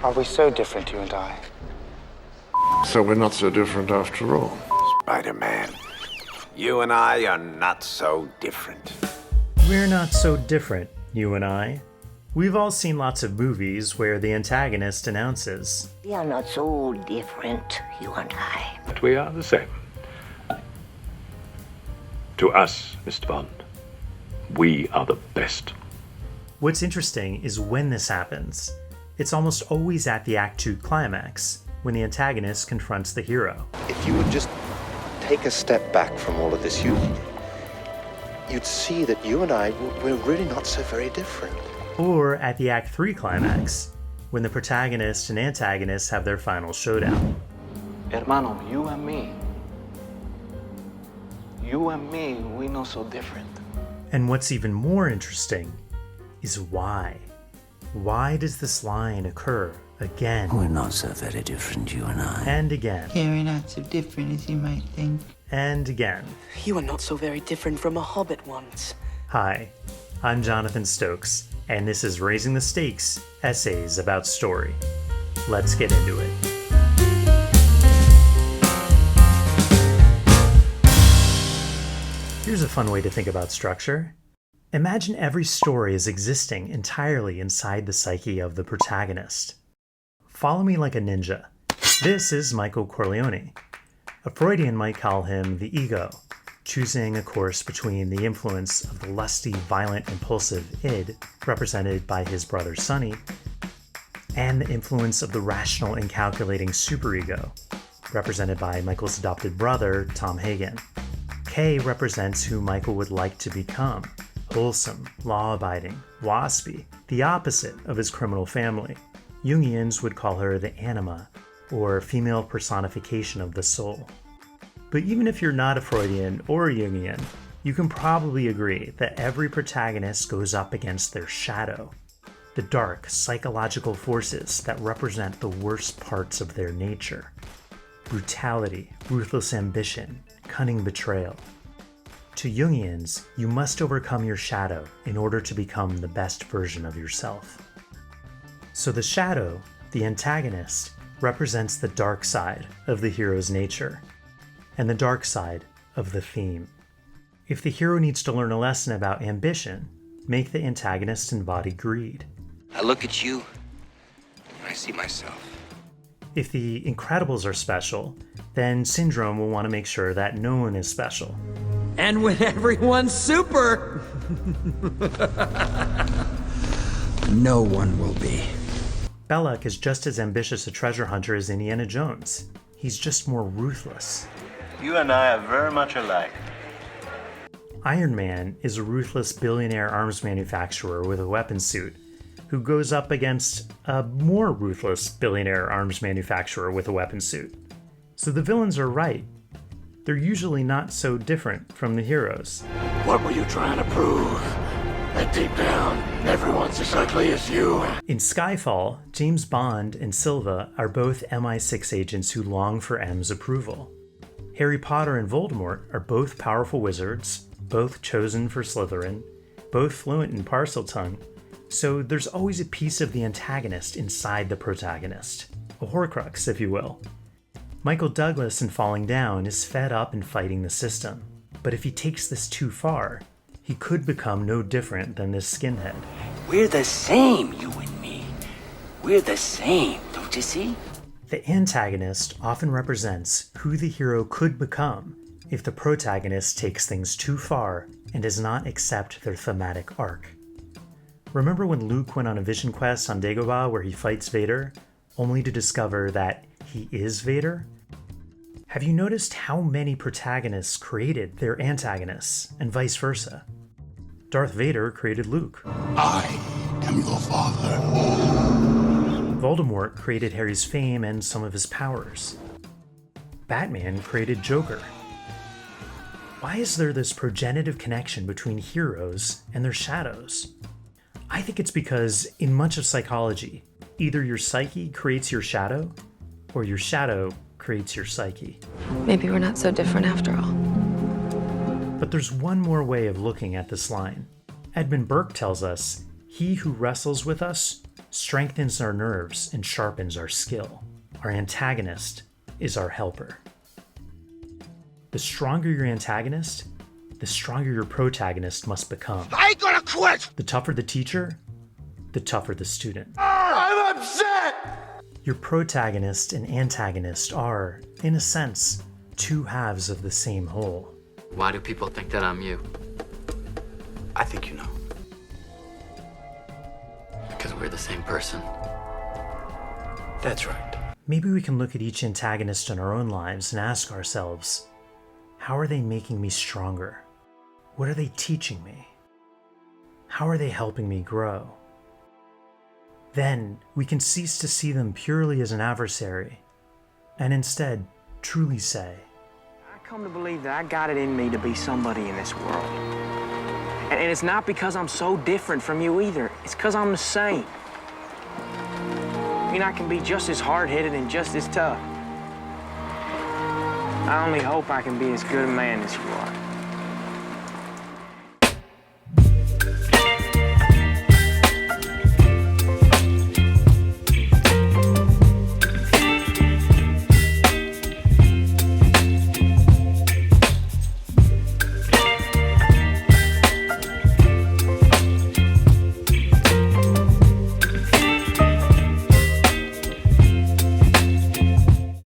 Are we so different, you and I? So we're not so different after all. Spider-Man, you and I are not so different. We're not so different, you and I. We've all seen lots of movies where the antagonist announces, We are not so different, you and I. But we are the same. To us, Mr. Bond, we are the best. What's interesting is when this happens. It's almost always at the Act II Climax, when the antagonist confronts the hero. If you would just take a step back from all of this, you'd see that you and I, we're really not so very different. Or at the Act III Climax, when the protagonist and antagonist have their final showdown. Hermano, you and me, we know so different. And what's even more interesting is why. Why does this line occur again? We're not so very different, you and I. And again. Yeah, we're not so different as you might think. And again. You are not so very different from a hobbit once. Hi, I'm Jonathan Stokes, and this is Raising the Stakes, Essays About Story. Let's get into it. Here's a fun way to think about structure. Imagine every story is existing entirely inside the psyche of the protagonist. Follow me like a ninja. This is Michael Corleone. A Freudian might call him the ego, choosing a course between the influence of the lusty, violent, impulsive id, represented by his brother Sonny, and the influence of the rational and calculating superego, represented by Michael's adopted brother, Tom Hagen. K represents who Michael would like to become: wholesome, law-abiding, waspy, the opposite of his criminal family. Jungians would call her the anima, or female personification of the soul. But even if you're not a Freudian or a Jungian, you can probably agree that every protagonist goes up against their shadow, the dark, psychological forces that represent the worst parts of their nature: brutality, ruthless ambition, cunning betrayal. To Jungians, you must overcome your shadow in order to become the best version of yourself. So the shadow, the antagonist, represents the dark side of the hero's nature, and the dark side of the theme. If the hero needs to learn a lesson about ambition, make the antagonist embody greed. I look at you, and I see myself. If the Incredibles are special, then Syndrome will want to make sure that no one is special. And when everyone's super, no one will be. Belloc is just as ambitious a treasure hunter as Indiana Jones. He's just more ruthless. You and I are very much alike. Iron Man is a ruthless billionaire arms manufacturer with a weapon suit who goes up against a more ruthless billionaire arms manufacturer with a weapon suit. So the villains are right. They're usually not so different from the heroes. What were you trying to prove? That deep down, everyone's as ugly as you. In Skyfall, James Bond and Silva are both MI6 agents who long for M's approval. Harry Potter and Voldemort are both powerful wizards, both chosen for Slytherin, both fluent in Parseltongue, so there's always a piece of the antagonist inside the protagonist, a Horcrux, if you will. Michael Douglas in Falling Down is fed up in fighting the system, but if he takes this too far, he could become no different than this skinhead. We're the same, you and me. We're the same, don't you see? The antagonist often represents who the hero could become if the protagonist takes things too far and does not accept their thematic arc. Remember when Luke went on a vision quest on Dagobah where he fights Vader, only to discover that he is Vader? Have you noticed how many protagonists created their antagonists, and vice versa? Darth Vader created Luke. I am your father. Voldemort created Harry's fame and some of his powers. Batman created Joker. Why is there this progenitive connection between heroes and their shadows? I think it's because, in much of psychology, either your psyche creates your shadow, or your shadow creates your psyche. Maybe we're not so different after all. But there's one more way of looking at this line. Edmund Burke tells us, "He who wrestles with us strengthens our nerves and sharpens our skill. Our antagonist is our helper. The stronger your antagonist, the stronger your protagonist must become. I ain't gonna quit! The tougher the teacher, the tougher the student. I'm upset! Your protagonist and antagonist are, in a sense, two halves of the same whole. Why do people think that I'm you? I think you know. Because we're the same person. That's right. Maybe we can look at each antagonist in our own lives and ask ourselves, how are they making me stronger? What are they teaching me? How are they helping me grow? Then we can cease to see them purely as an adversary and instead truly say, I come to believe that I got it in me to be somebody in this world. And it's not because I'm so different from you either. It's because I'm the same. I mean, I can be just as hard-headed and just as tough. I only hope I can be as good a man as you are.